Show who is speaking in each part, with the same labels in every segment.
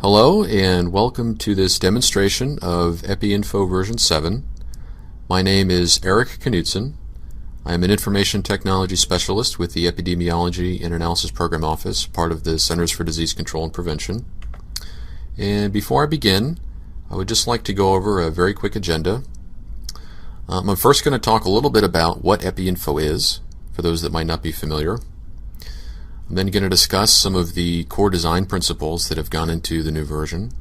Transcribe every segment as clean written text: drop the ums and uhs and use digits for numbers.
Speaker 1: Hello and welcome to this demonstration of Epi Info version 7. My name is Eric Knudsen. I am an information technology specialist with the Epidemiology and Analysis Program Office, part of the Centers for Disease Control and Prevention. And before I begin, I would just like to go over a very quick agenda. I'm first going to talk a little bit about what Epi Info is, for those that might not be familiar. I'm then going to discuss some of the core design principles that have gone into the new version.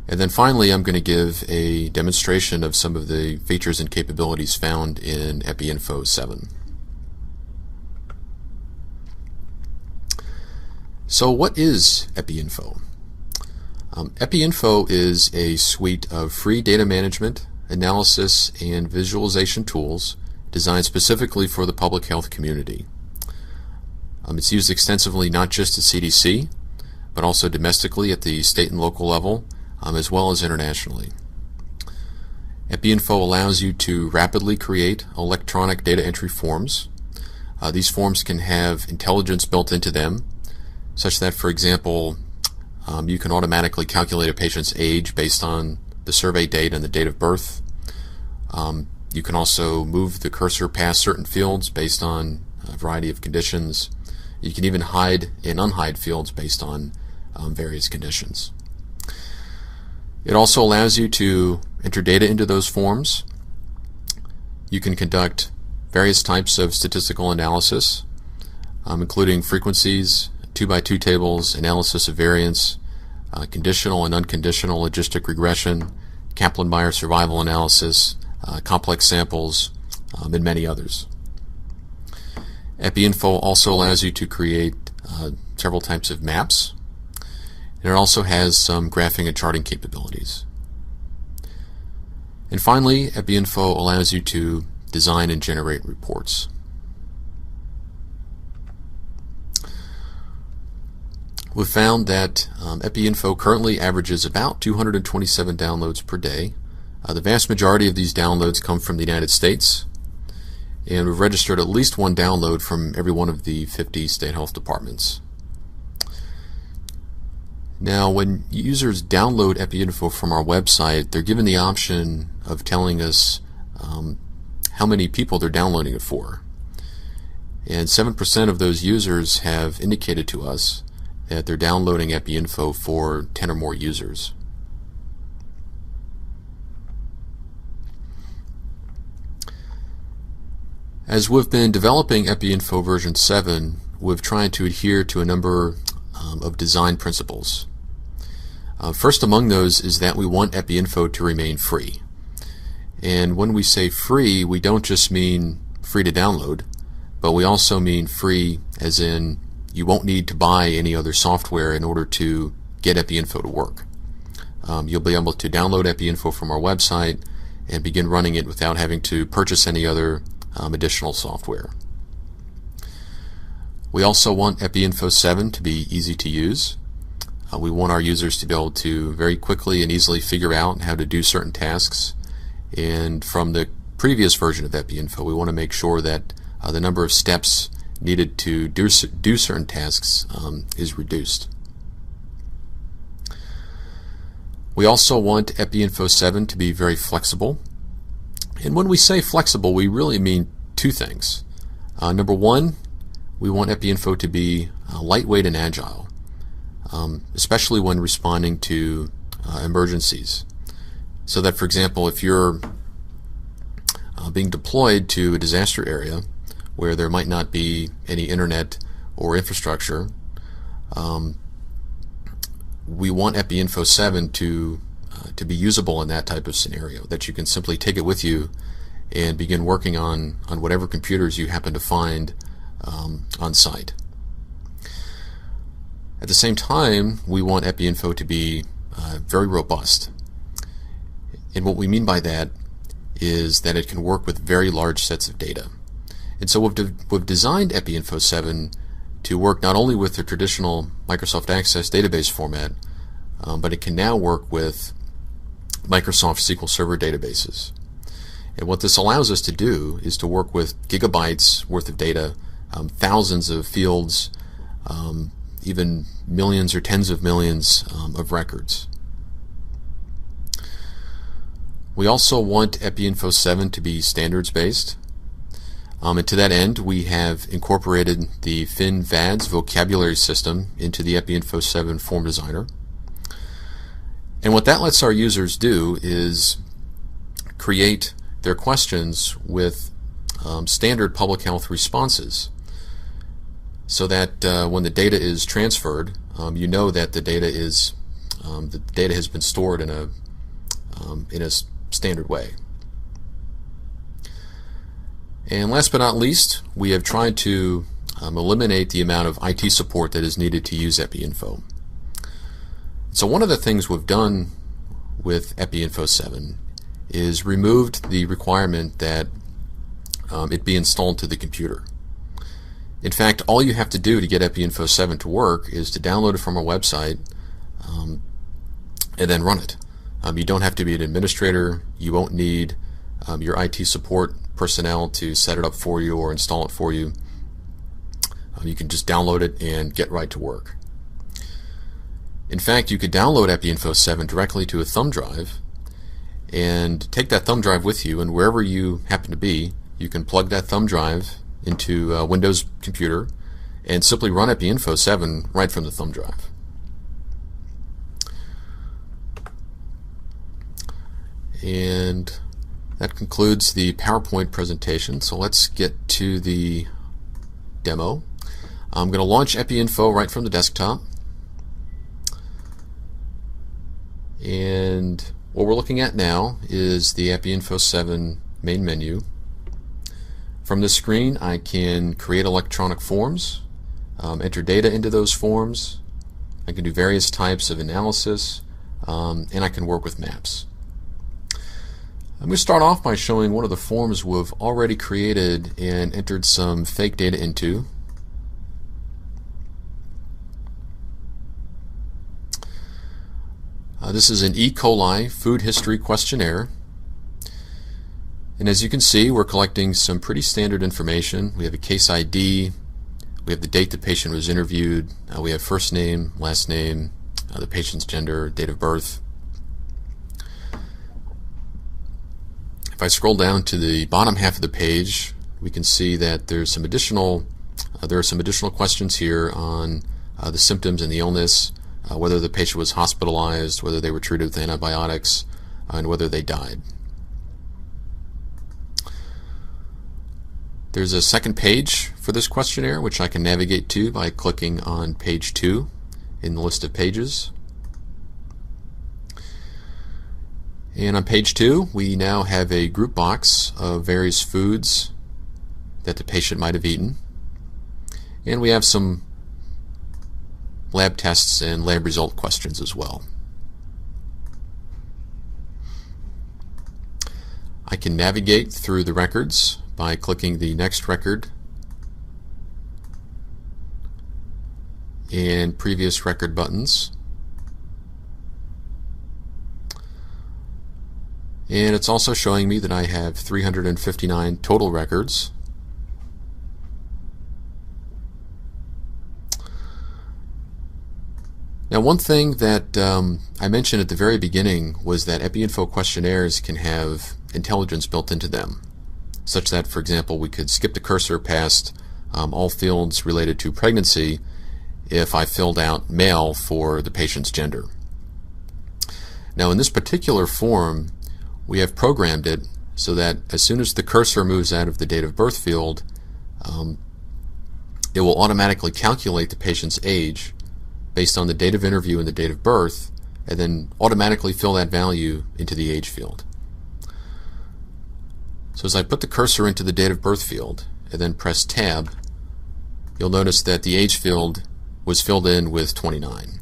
Speaker 1: And then finally, I'm going to give a demonstration of some of the features and capabilities found in Epi Info 7. So what is Epi Info? Epi Info is a suite of free data management, analysis, and visualization tools designed specifically for the public health community. It's used extensively not just at CDC, but also domestically at the state and local level, as well as internationally. Epi Info allows you to rapidly create electronic data entry forms. These forms can have intelligence built into them, such that, for example, you can automatically calculate a patient's age based on the survey date and the date of birth. You can also move the cursor past certain fields based on a variety of conditions. You can even hide and unhide fields based on various conditions. It also allows you to enter data into those forms. You can conduct various types of statistical analysis, including frequencies, 2x2 tables, analysis of variance, conditional and unconditional logistic regression, Kaplan-Meier survival analysis, complex samples, and many others. Epi Info also allows you to create several types of maps, and it also has some graphing and charting capabilities. And finally, Epi Info allows you to design and generate reports. We've found that Epi Info currently averages about 227 downloads per day. The vast majority of these downloads come from the United States, and we've registered at least one download from every one of the 50 state health departments. Now, when users download Epi Info from our website, they're given the option of telling us how many people they're downloading it for. And 7% of those users have indicated to us that they're downloading Epi Info for 10 or more users. As we've been developing Epi Info version 7, we've tried to adhere to a number of design principles. First among those is that we want Epi Info to remain free. And when we say free, we don't just mean free to download, but we also mean free as in you won't need to buy any other software in order to get Epi Info to work. You'll be able to download Epi Info from our website and begin running it without having to purchase any other additional software. We also want Epi Info 7 to be easy to use. We want our users to be able to very quickly and easily figure out how to do certain tasks. And from the previous version of Epi Info, we want to make sure that the number of steps needed to do certain tasks is reduced. We also want Epi Info 7 to be very flexible. And when we say flexible, we really mean two things. Number one, we want Epi Info to be lightweight and agile, especially when responding to emergencies. So that, for example, if you're being deployed to a disaster area where there might not be any internet or infrastructure, we want Epi Info 7 to be usable in that type of scenario, that you can simply take it with you and begin working on whatever computers you happen to find on site. At the same time, we want Epi Info to be very robust. And what we mean by that is that it can work with very large sets of data. And so we've designed Epi Info 7 to work not only with the traditional Microsoft Access database format, but it can now work with Microsoft SQL Server databases. And what this allows us to do is to work with gigabytes worth of data, thousands of fields, even millions or tens of millions of records. We also want Epi Info 7 to be standards-based. And to that end, we have incorporated the FIN-VADS vocabulary system into the Epi Info 7 form designer. And what that lets our users do is create their questions with standard public health responses, so that when the data is transferred, you know that the data has been stored in a standard way. And last but not least, we have tried to eliminate the amount of IT support that is needed to use Epi Info. So one of the things we've done with Epi Info 7 is removed the requirement that it be installed to the computer. In fact, all you have to do to get Epi Info 7 to work is to download it from our website and then run it. You don't have to be an administrator. You won't need your IT support personnel to set it up for you or install it for you. You can just download it and get right to work. In fact, you could download Epi Info 7 directly to a thumb drive and take that thumb drive with you, and wherever you happen to be, you can plug that thumb drive into a Windows computer and simply run Epi Info 7 right from the thumb drive. And that concludes the PowerPoint presentation. So let's get to the demo. I'm going to launch Epi Info right from the desktop. And what we're looking at now is the Epi Info 7 main menu. From this screen, I can create electronic forms, enter data into those forms. I can do various types of analysis, and I can work with maps. I'm going to start off by showing one of the forms we've already created and entered some fake data into. This is an E. coli food history questionnaire. And as you can see, we're collecting some pretty standard information. We have a case ID, we have the date the patient was interviewed, we have first name, last name, the patient's gender, date of birth. If I scroll down to the bottom half of the page, we can see that there are some additional questions here on the symptoms and the illness, whether the patient was hospitalized, whether they were treated with antibiotics, and whether they died. There's a second page for this questionnaire, which I can navigate to by clicking on page 2 in the list of pages. And on page 2, we now have a group box of various foods that the patient might have eaten. And we have some lab tests and lab result questions as well. I can navigate through the records by clicking the next record and previous record buttons. And it's also showing me that I have 359 total records. Now, one thing that I mentioned at the very beginning was that Epi Info questionnaires can have intelligence built into them, such that, for example, we could skip the cursor past all fields related to pregnancy if I filled out male for the patient's gender. Now, in this particular form, we have programmed it so that as soon as the cursor moves out of the date of birth field, it will automatically calculate the patient's age based on the date of interview and the date of birth, and then automatically fill that value into the age field. So as I put the cursor into the date of birth field and then press Tab, you'll notice that the age field was filled in with 29.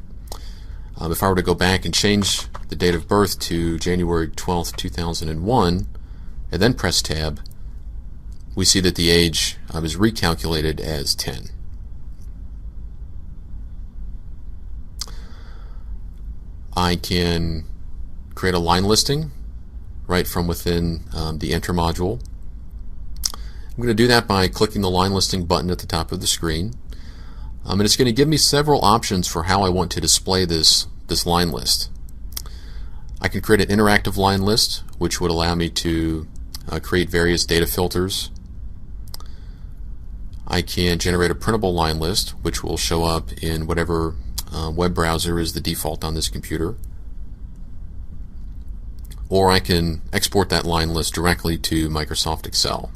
Speaker 1: If I were to go back and change the date of birth to January 12th, 2001, and then press Tab, we see that the age is recalculated as 10. I can create a line listing right from within the Enter module. I'm going to do that by clicking the line listing button at the top of the screen. And it's going to give me several options for how I want to display this line list. I can create an interactive line list, which would allow me to create various data filters. I can generate a printable line list, which will show up in whatever web browser is the default on this computer. Or I can export that line list directly to Microsoft Excel.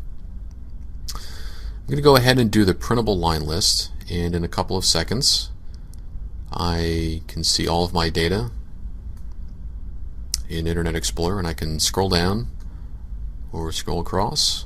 Speaker 1: I'm going to go ahead and do the printable line list, and in a couple of seconds I can see all of my data in Internet Explorer, and I can scroll down or scroll across.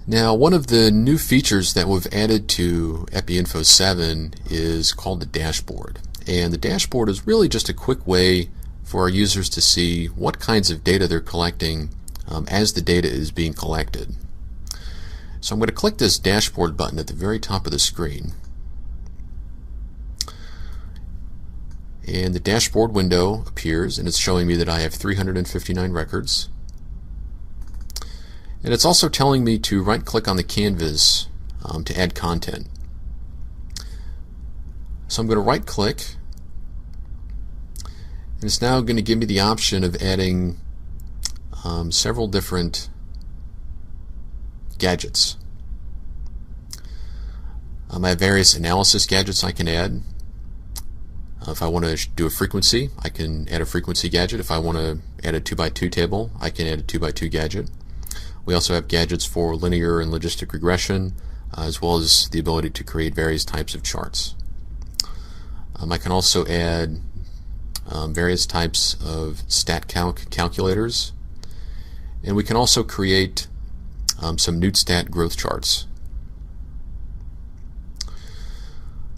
Speaker 1: Now, one of the new features that we've added to Epi Info 7 is called the dashboard. And the dashboard is really just a quick way for our users to see what kinds of data they're collecting as the data is being collected. So I'm going to click this dashboard button at the very top of the screen. And the dashboard window appears, and it's showing me that I have 359 records. And it's also telling me to right-click on the canvas to add content. So I'm going to right-click, and it's now going to give me the option of adding several different gadgets. I have various analysis gadgets I can add. If I want to do a frequency, I can add a frequency gadget. If I want to add a 2x2 table, I can add a 2x2 gadget. We also have gadgets for linear and logistic regression, as well as the ability to create various types of charts. I can also add various types of StatCalc calculators, and we can also create some NewtStat growth charts.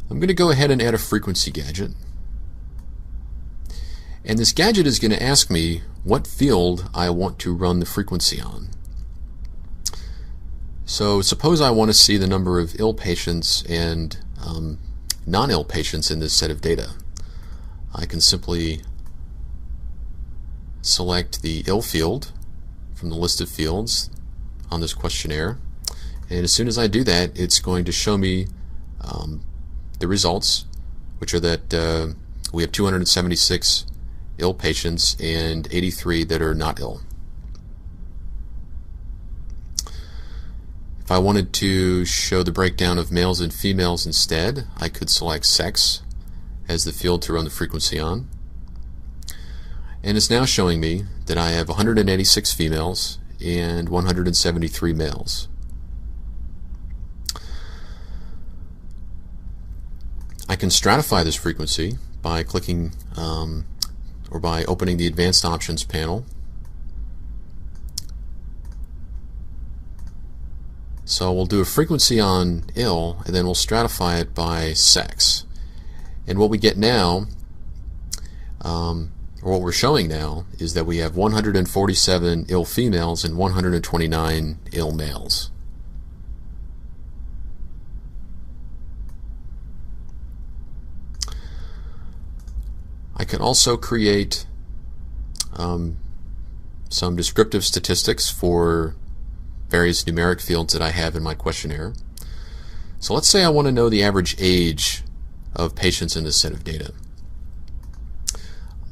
Speaker 1: I'm going to go ahead and add a frequency gadget, and this gadget is going to ask me what field I want to run the frequency on. So suppose I want to see the number of ill patients and non-ill patients in this set of data. I can simply select the ill field from the list of fields on this questionnaire, and as soon as I do that, it's going to show me the results, which are that we have 276 ill patients and 83 that are not ill. If I wanted to show the breakdown of males and females instead, I could select sex as the field to run the frequency on. And it's now showing me that I have 186 females and 173 males. I can stratify this frequency by clicking or by opening the Advanced Options panel. So we'll do a frequency on ill, and then we'll stratify it by sex. And what we get now, or what we're showing now, is that we have 147 ill females and 129 ill males. I can also create some descriptive statistics for various numeric fields that I have in my questionnaire. So let's say I want to know the average age of patients in this set of data.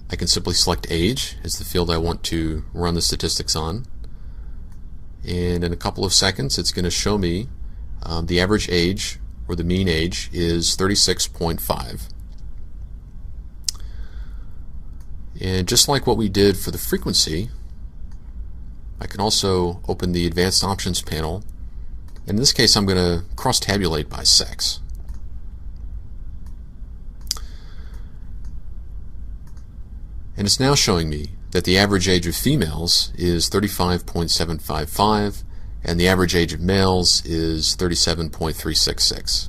Speaker 1: I can simply select age as the field I want to run the statistics on, and in a couple of seconds it's going to show me the average age, or the mean age, is 36.5. And just like what we did for the frequency, I can also open the Advanced Options panel, and in this case I'm going to cross-tabulate by sex. And it's now showing me that the average age of females is 35.755 and the average age of males is 37.366.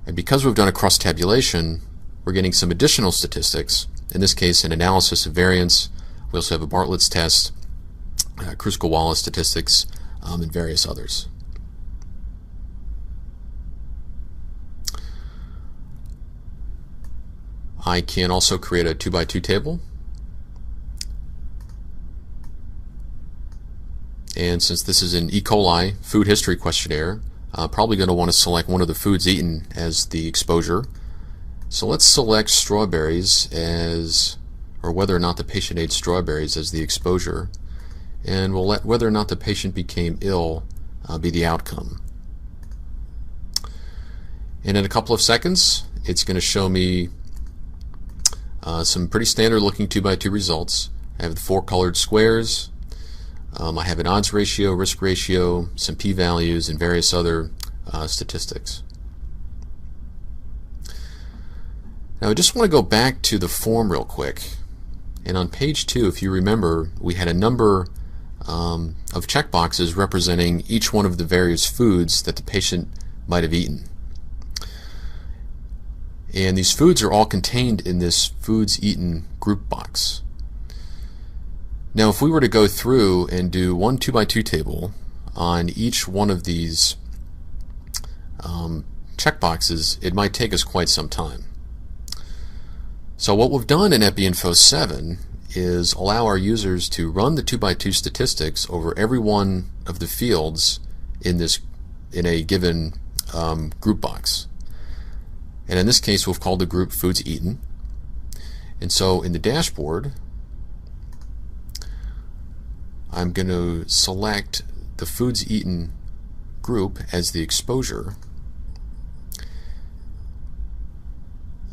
Speaker 1: And because we've done a cross-tabulation, we're getting some additional statistics, in this case an analysis of variance. We also have a Bartlett's test, Kruskal-Wallis statistics, and various others. I can also create a 2x2 table, And since this is an E. coli food history questionnaire, probably going to want to select one of the foods eaten as the exposure. So let's select strawberries as, or whether or not the patient ate strawberries as the exposure, and we'll let whether or not the patient became ill be the outcome. And in a couple of seconds, it's going to show me some pretty standard looking 2x2 results. I have the 4 colored squares. I have an odds ratio, risk ratio, some p-values, and various other statistics. Now I just want to go back to the form real quick. And on page 2, if you remember, we had a number of checkboxes representing each one of the various foods that the patient might have eaten. And these foods are all contained in this foods eaten group box. Now if we were to go through and do one 2x2 table on each one of these checkboxes, it might take us quite some time. So what we've done in Epi Info 7 is allow our users to run the 2x2 statistics over every one of the fields in a given group box. And in this case, we've called the group foods eaten. And so in the dashboard, I'm going to select the foods eaten group as the exposure.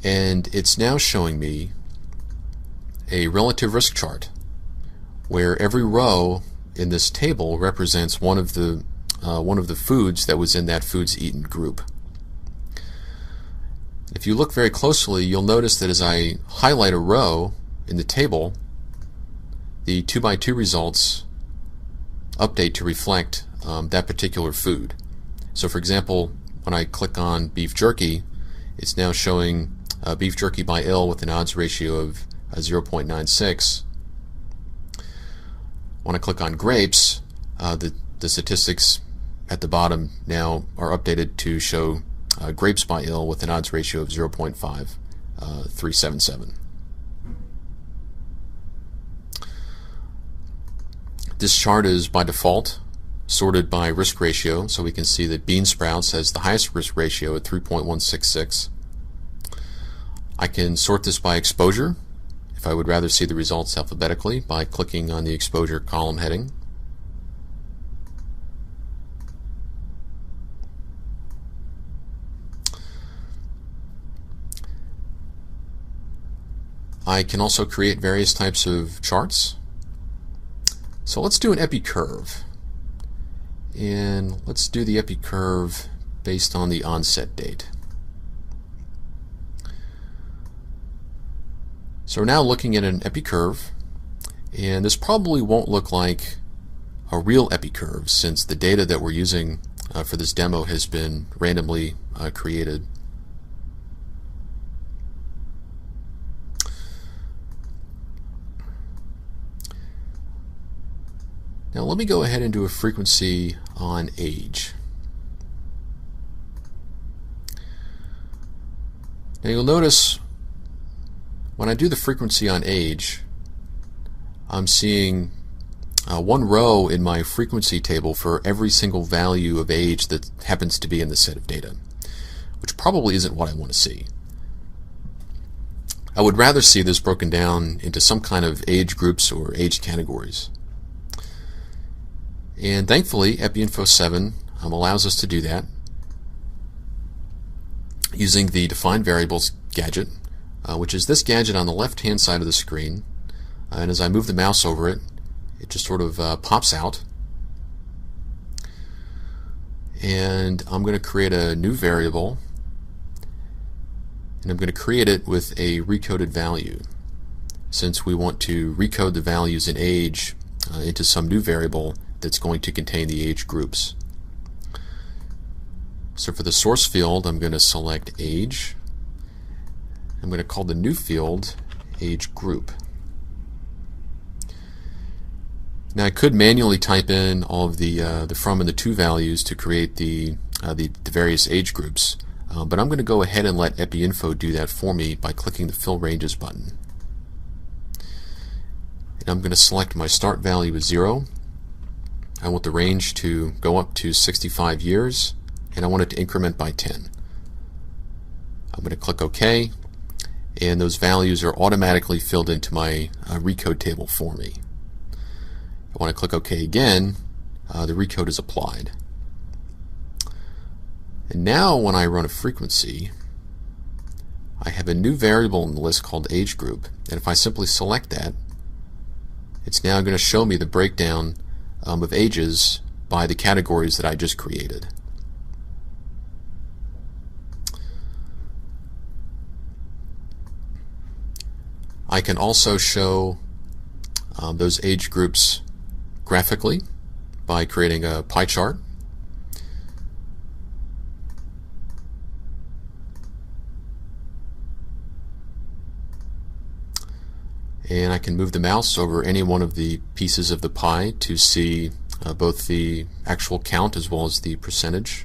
Speaker 1: And it's now showing me a relative risk chart where every row in this table represents one of the foods that was in that foods eaten group. If you look very closely, you'll notice that as I highlight a row in the table, the 2x2 results update to reflect that particular food. So for example, when I click on beef jerky, it's now showing beef jerky by ill with an odds ratio of 0.96. When I click on grapes, the statistics at the bottom now are updated to show grapes by ill with an odds ratio of 0.5377. This chart is by default sorted by risk ratio, so we can see that bean sprouts has the highest risk ratio at 3.166. I can sort this by exposure if I would rather see the results alphabetically by clicking on the exposure column heading. I can also create various types of charts. So let's do an Epi curve. And let's do the Epi curve based on the onset date. So we're now looking at an Epi curve, and this probably won't look like a real Epi curve since the data that we're using for this demo has been randomly created. Now let me go ahead and do a frequency on age. Now you'll notice when I do the frequency on age, I'm seeing one row in my frequency table for every single value of age that happens to be in the set of data, which probably isn't what I want to see. I would rather see this broken down into some kind of age groups or age categories. And thankfully, Epi Info 7 allows us to do that using the Define Variables gadget, which is this gadget on the left-hand side of the screen. And as I move the mouse over it, it just sort of pops out. And I'm going to create a new variable, and I'm going to create it with a recoded value, since we want to recode the values in age into some new variable that's going to contain the age groups. So for the source field, I'm going to select age. I'm going to call the new field age group. Now I could manually type in all of the from and the to values to create the various age groups, but I'm going to go ahead and let Epi Info do that for me by clicking the Fill Ranges button. And I'm going to select my start value as 0. I want the range to go up to 65 years, and I want it to increment by 10. I'm going to click OK, and those values are automatically filled into my recode table for me. I want to click OK again, the recode is applied. And now when I run a frequency, I have a new variable in the list called age group, and if I simply select that, it's now going to show me the breakdown of ages by the categories that I just created. I can also show those age groups graphically by creating a pie chart. And I can move the mouse over any one of the pieces of the pie to see both the actual count as well as the percentage.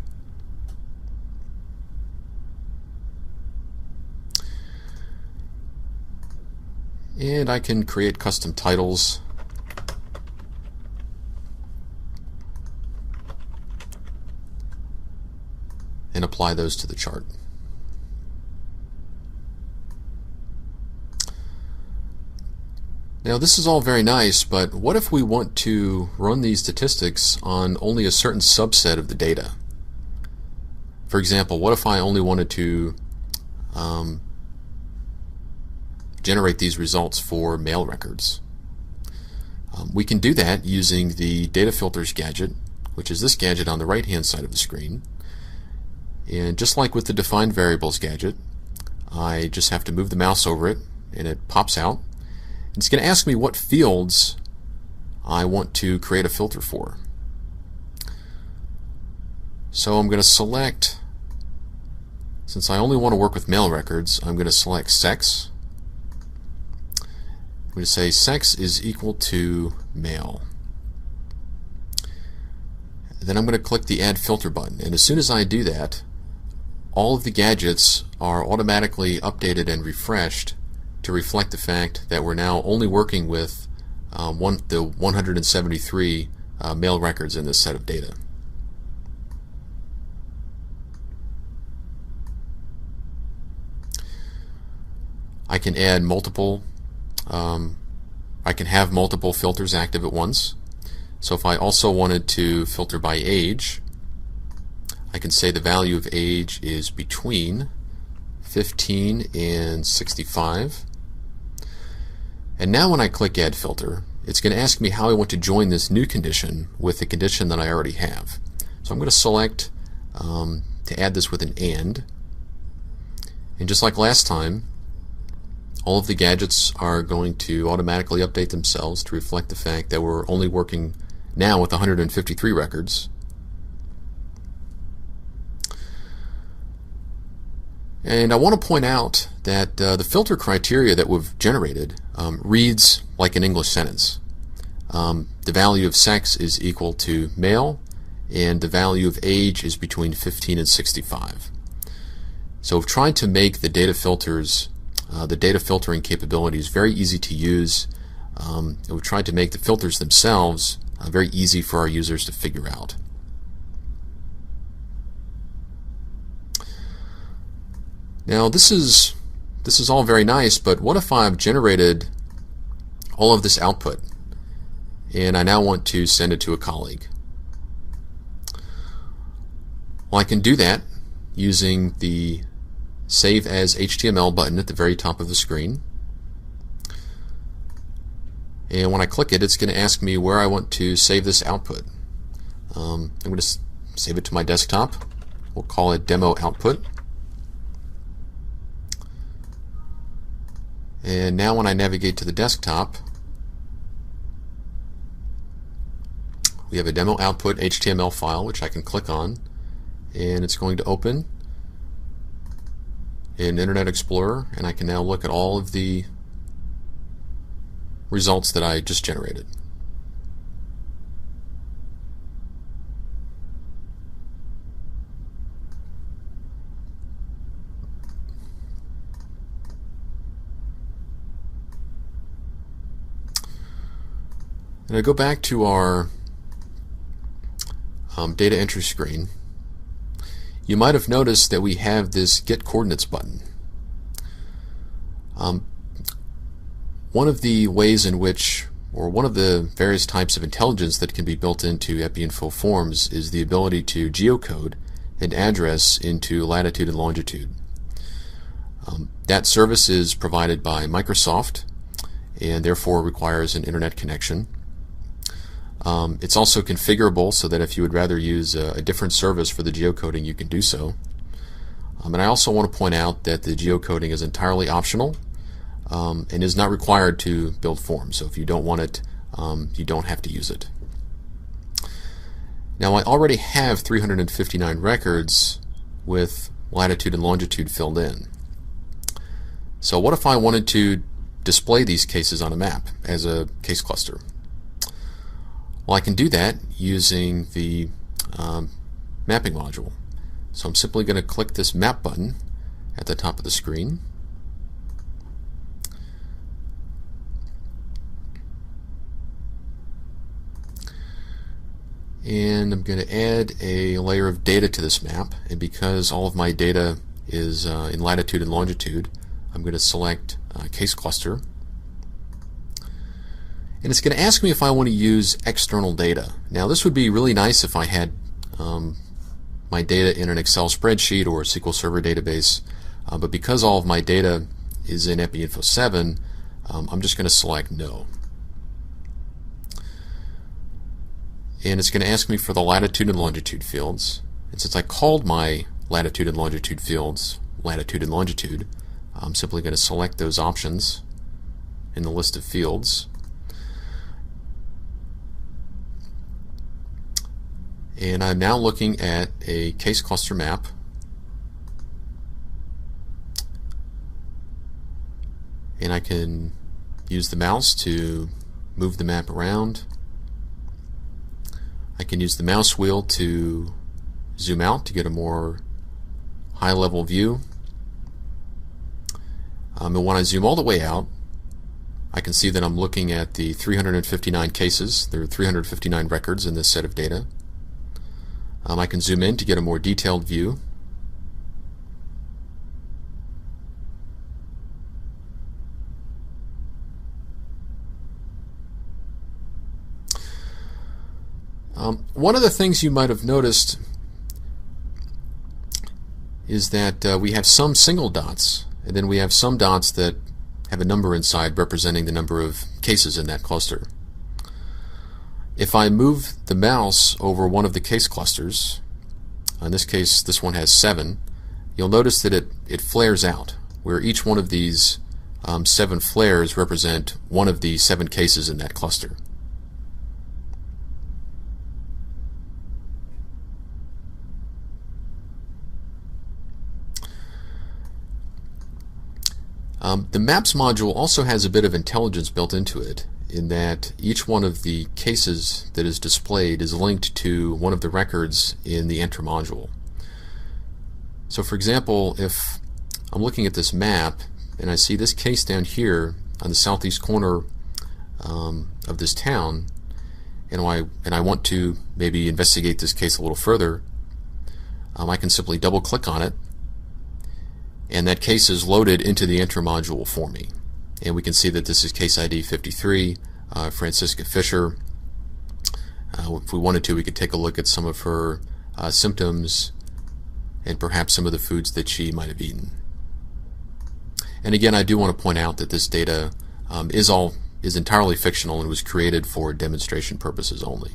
Speaker 1: And I can create custom titles and apply those to the chart. Now this is all very nice, but what if we want to run these statistics on only a certain subset of the data? For example, what if I only wanted to generate these results for mail records? We can do that using the data filters gadget, which is this gadget on the right hand side of the screen. And just like with the defined variables gadget, I just have to move the mouse over it and it pops out. It's going to ask me what fields I want to create a filter for. So I'm going to select, since I only want to work with mail records, I'm going to select sex. I'm going to say sex is equal to male. Then I'm going to click the Add Filter button, and as soon as I do that, all of the gadgets are automatically updated and refreshed to reflect the fact that we're now only working with the 173 mail records in this set of data. I can add multiple, I can have multiple filters active at once. So if I also wanted to filter by age, I can say the value of age is between 15 and 65. And now when I click Add Filter, it's going to ask me how I want to join this new condition with the condition that I already have. So I'm going to select to add this with an AND. And just like last time, all of the gadgets are going to automatically update themselves to reflect the fact that we're only working now with 153 records. And I want to point out that the filter criteria that we've generated reads like an English sentence. The value of sex is equal to male, and the value of age is between 15 and 65. So we've tried to make the data filters, the data filtering capabilities very easy to use. And we've tried to make the filters themselves very easy for our users to figure out. Now this is all very nice, but what if I've generated all of this output and I now want to send it to a colleague? Well, I can do that using the Save as HTML button at the very top of the screen. And when I click it, it's going to ask me where I want to save this output. I'm going to save it to my desktop. We'll call it Demo Output. And now when I navigate to the desktop, we have a demo output HTML file which I can click on, and it's going to open in Internet Explorer, and I can now look at all of the results that I just generated. And I go back to our data entry screen, you might have noticed that we have this Get Coordinates button. One of the ways in which, or one of the various types of intelligence that can be built into Epi Info forms is the ability to geocode an address into latitude and longitude. That service is provided by Microsoft and therefore requires an internet connection. It's also configurable so that if you would rather use a different service for the geocoding, you can do so. And I also want to point out that the geocoding is entirely optional and is not required to build forms. So if you don't want it, you don't have to use it. Now I already have 359 records with latitude and longitude filled in. So what if I wanted to display these cases on a map as a case cluster? Well, I can do that using the mapping module. So I'm simply going to click this map button at the top of the screen. And I'm going to add a layer of data to this map, and because all of my data is in latitude and longitude, I'm going to select case cluster. And it's going to ask me if I want to use external data. Now this would be really nice if I had my data in an Excel spreadsheet or a SQL Server database, but because all of my data is in Epi Info 7, I'm just going to select no. And it's going to ask me for the latitude and longitude fields. And since I called my latitude and longitude fields latitude and longitude, I'm simply going to select those options in the list of fields. And I'm now looking at a case cluster map. And I can use the mouse to move the map around. I can use the mouse wheel to zoom out to get a more high-level view. And when I zoom all the way out, I can see that I'm looking at the 359 cases. There are 359 records in this set of data. I can zoom in to get a more detailed view. One of the things you might have noticed is that we have some single dots, and then we have some dots that have a number inside representing the number of cases in that cluster. If I move the mouse over one of the case clusters, in this case this one has 7, you'll notice that it flares out, where each one of these 7 flares represent one of the 7 cases in that cluster. The Maps module also has a bit of intelligence built into it, in that each one of the cases that is displayed is linked to one of the records in the Enter module. So for example, if I'm looking at this map and I see this case down here on the southeast corner of this town, and I want to maybe investigate this case a little further, I can simply double click on it, and that case is loaded into the Enter module for me. And we can see that this is case ID 53, Francisca Fisher. If we wanted to, we could take a look at some of her symptoms and perhaps some of the foods that she might have eaten. And again, I do want to point out that this data is entirely fictional and was created for demonstration purposes only.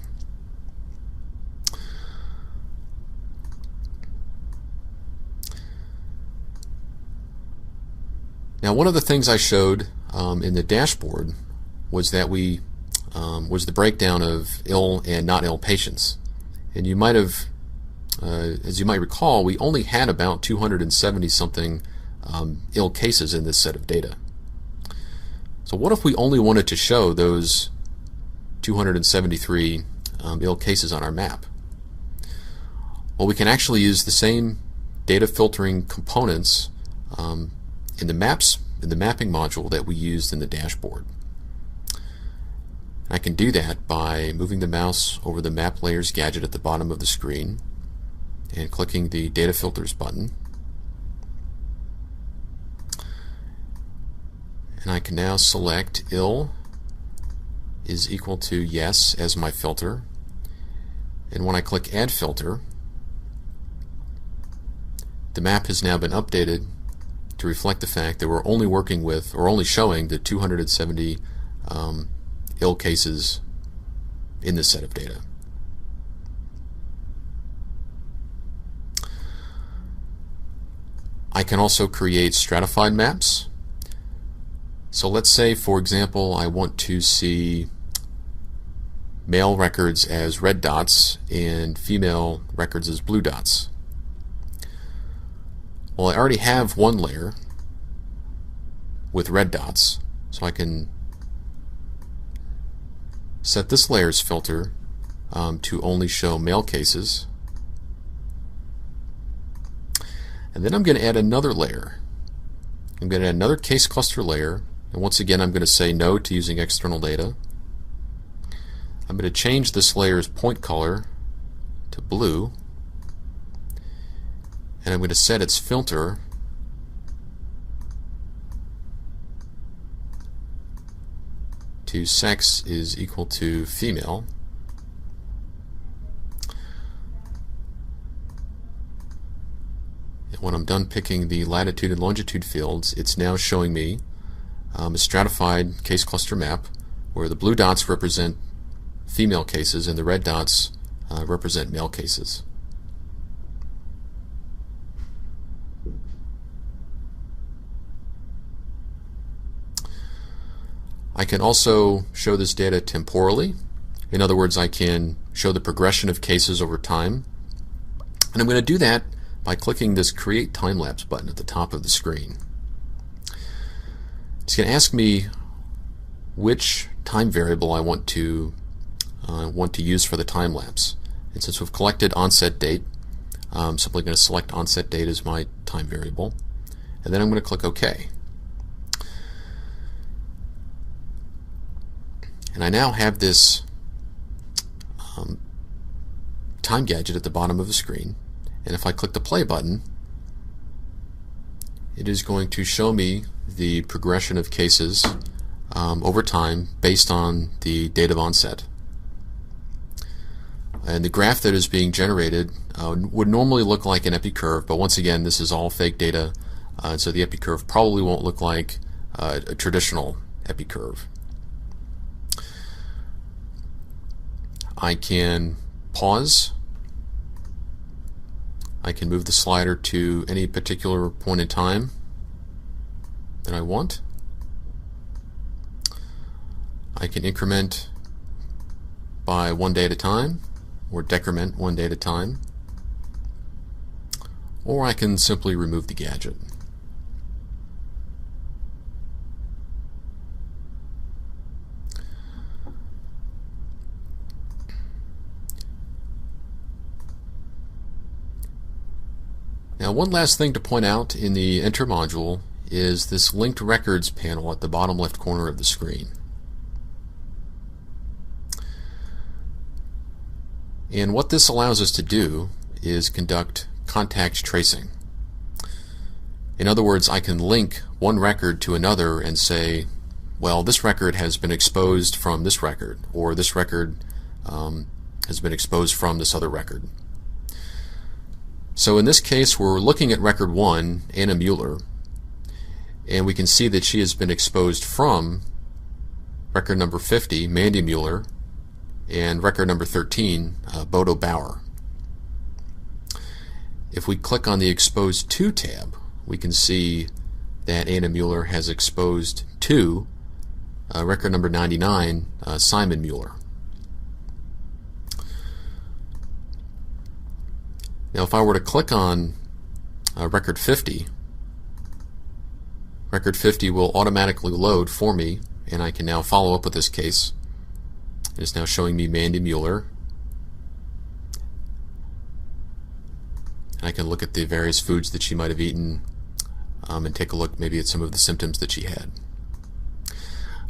Speaker 1: Now, one of the things I showed in the dashboard was that was the breakdown of ill and not ill patients. And you might have, as you might recall, we only had about 270 something ill cases in this set of data. So what if we only wanted to show those 273 ill cases on our map? Well, we can actually use the same data filtering components in the mapping module that we used in the dashboard. I can do that by moving the mouse over the Map Layers gadget at the bottom of the screen and clicking the Data Filters button. And I can now select ill is equal to yes as my filter. And when I click Add Filter, the map has now been updated to reflect the fact that we're only working with, or only showing, the 270 ill cases in this set of data. I can also create stratified maps. So let's say, for example, I want to see male records as red dots and female records as blue dots. Well, I already have one layer with red dots, so I can set this layer's filter to only show male cases. And then I'm going to add another layer. I'm going to add another case cluster layer, and once again I'm going to say no to using external data. I'm going to change this layer's point color to blue, and I'm going to set its filter to sex is equal to female. And when I'm done picking the latitude and longitude fields, it's now showing me a stratified case cluster map where the blue dots represent female cases and the red dots represent male cases. I can also show this data temporally. In other words, I can show the progression of cases over time. And I'm going to do that by clicking this Create Time-Lapse button at the top of the screen. It's going to ask me which time variable I want to use for the time lapse. And since we've collected onset date, I'm simply going to select onset date as my time variable. And then I'm going to click OK. And I now have this time gadget at the bottom of the screen. And if I click the play button, it is going to show me the progression of cases over time based on the date of onset. And the graph that is being generated would normally look like an Epi curve, but once again this is all fake data, so the Epi curve probably won't look like a traditional Epi curve. I can pause. I can move the slider to any particular point in time that I want. I can increment by 1 day at a time, or decrement 1 day at a time, or I can simply remove the gadget. Now, one last thing to point out in the Enter module is this Linked Records panel at the bottom left corner of the screen. And what this allows us to do is conduct contact tracing. In other words, I can link one record to another and say, well, this record has been exposed from this record, or this record has been exposed from this other record. So in this case, we're looking at record 1, Anna Mueller, and we can see that she has been exposed from record number 50, Mandy Mueller, and record number 13, Bodo Bauer. If we click on the Exposed To tab, we can see that Anna Mueller has exposed to record number 99, Simon Mueller. Now if I were to click on record 50, record 50 will automatically load for me, and I can now follow up with this case. It is now showing me Mandy Mueller. And I can look at the various foods that she might have eaten and take a look maybe at some of the symptoms that she had.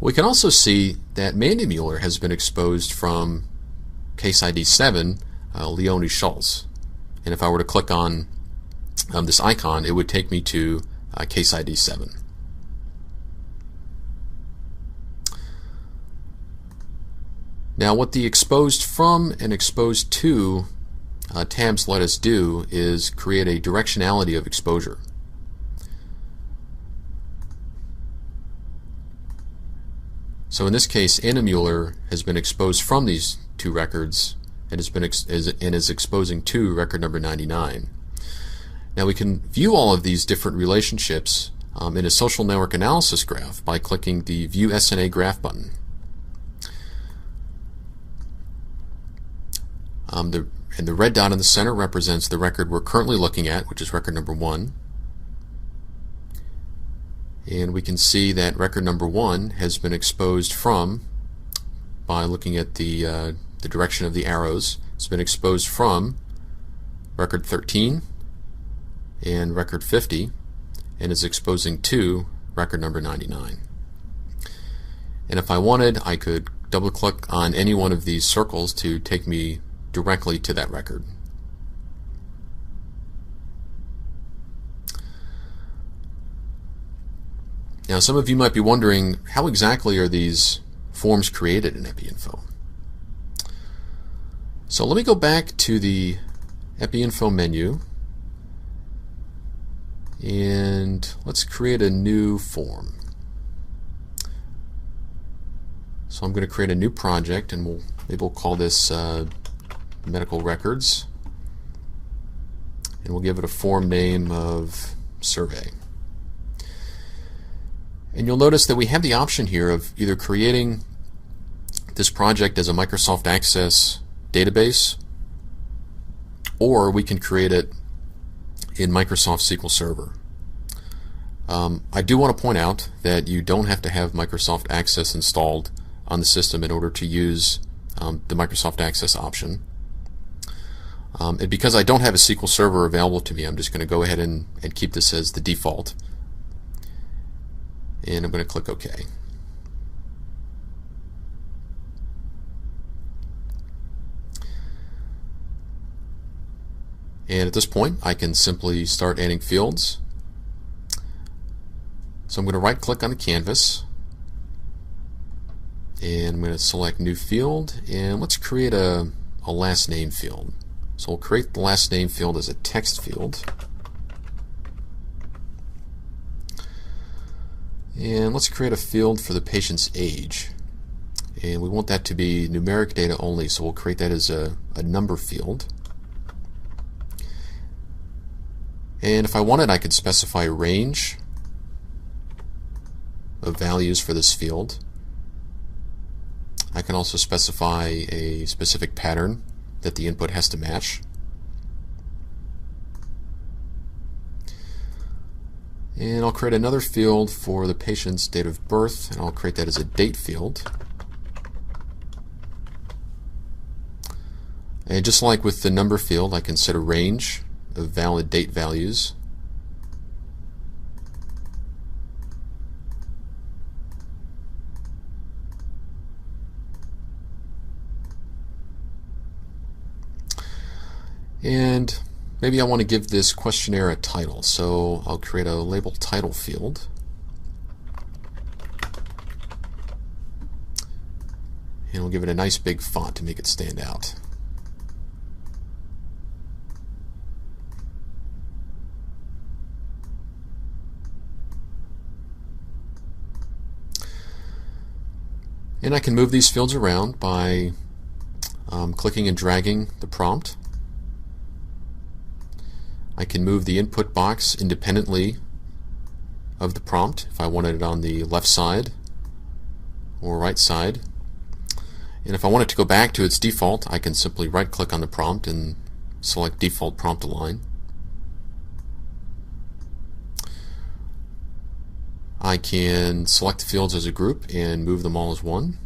Speaker 1: We can also see that Mandy Mueller has been exposed from case ID 7, Leonie Schultz. And if I were to click on this icon, it would take me to case ID 7. Now what the exposed from and exposed to tabs let us do is create a directionality of exposure. So in this case, Anna Mueller has been exposed from these two records and is exposing to record number 99. Now we can view all of these different relationships in a social network analysis graph by clicking the View SNA Graph button. And the red dot in the center represents the record we're currently looking at, which is record number 1. And we can see that record number 1 has been exposed from, by looking at the direction of the arrows, it's been exposed from record 13 and record 50, and is exposing to record number 99. And if I wanted, I could double click on any one of these circles to take me directly to that record. Now some of you might be wondering, how exactly are these forms created in Epi Info? So let me go back to the Epi Info menu and let's create a new form. So I'm going to create a new project, and maybe we'll call this medical records, and we'll give it a form name of survey. And you'll notice that we have the option here of either creating this project as a Microsoft Access database, or we can create it in Microsoft SQL Server. I do want to point out that you don't have to have Microsoft Access installed on the system in order to use the Microsoft Access option. And because I don't have a SQL Server available to me, I'm just going to go ahead and keep this as the default. And I'm going to click OK. And at this point, I can simply start adding fields. So I'm going to right click on the canvas, and I'm going to select new field, and let's create a last name field. So we'll create the last name field as a text field. And let's create a field for the patient's age. And we want that to be numeric data only, so we'll create that as a number field. And if I wanted, I could specify a range of values for this field. I can also specify a specific pattern that the input has to match. And I'll create another field for the patient's date of birth, and I'll create that as a date field. And just like with the number field, I can set a range of valid date values. And maybe I want to give this questionnaire a title, so I'll create a label title field. And we'll give it a nice big font to make it stand out. And I can move these fields around by clicking and dragging the prompt. I can move the input box independently of the prompt if I wanted it on the left side or right side. And if I want it to go back to its default, I can simply right click on the prompt and select default prompt align. I can select the fields as a group and move them all as one.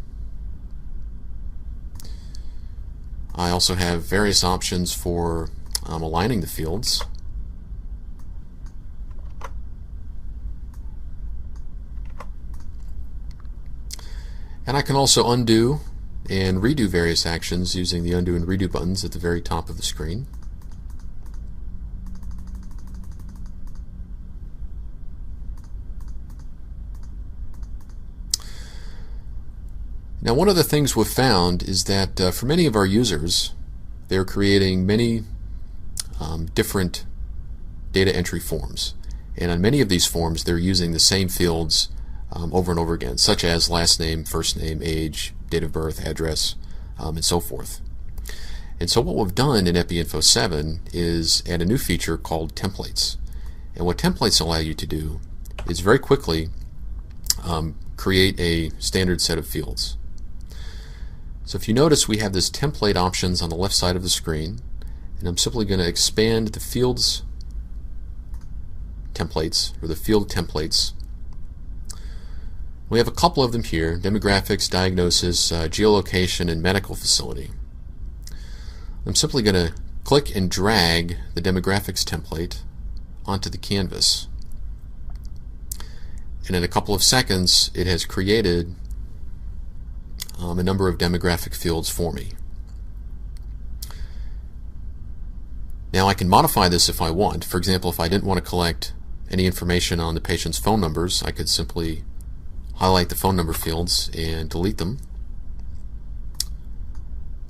Speaker 1: I also have various options for aligning the fields. And I can also undo and redo various actions using the undo and redo buttons at the very top of the screen. Now, one of the things we've found is that for many of our users, they're creating many different data entry forms. And on many of these forms, they're using the same fields over and over again, such as last name, first name, age, date of birth, address, and so forth. And so what we've done in Epi Info 7 is add a new feature called templates. And what templates allow you to do is very quickly create a standard set of fields. So if you notice, we have this template options on the left side of the screen, and I'm simply going to expand the fields templates, or the field templates. We have a couple of them here: demographics, diagnosis, geolocation, and medical facility. I'm simply going to click and drag the demographics template onto the canvas, and in a couple of seconds it has created a number of demographic fields for me. Now I can modify this if I want. For example, if I didn't want to collect any information on the patient's phone numbers, I could simply highlight the phone number fields and delete them.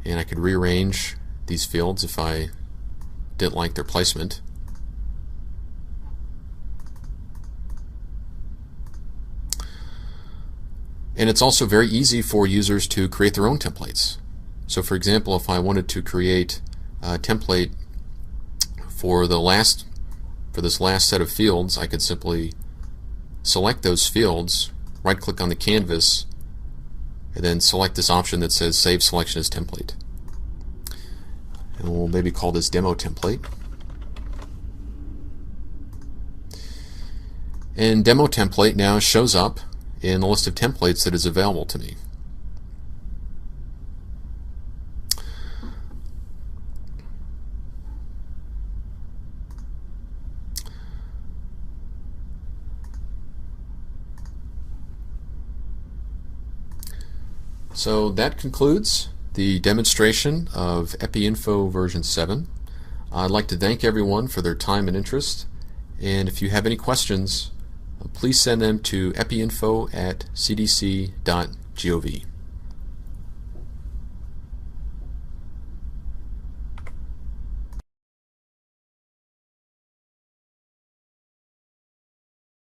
Speaker 1: And I could rearrange these fields if I didn't like their placement. And it's also very easy for users to create their own templates. So for example, if I wanted to create a template for this last set of fields, I could simply select those fields, right click on the canvas, and then select this option that says Save Selection as Template. And we'll maybe call this Demo Template. And Demo Template now shows up in the list of templates that is available to me. So that concludes the demonstration of Epi Info version 7. I'd like to thank everyone for their time and interest, and if you have any questions, please send them to epiinfo@cdc.gov.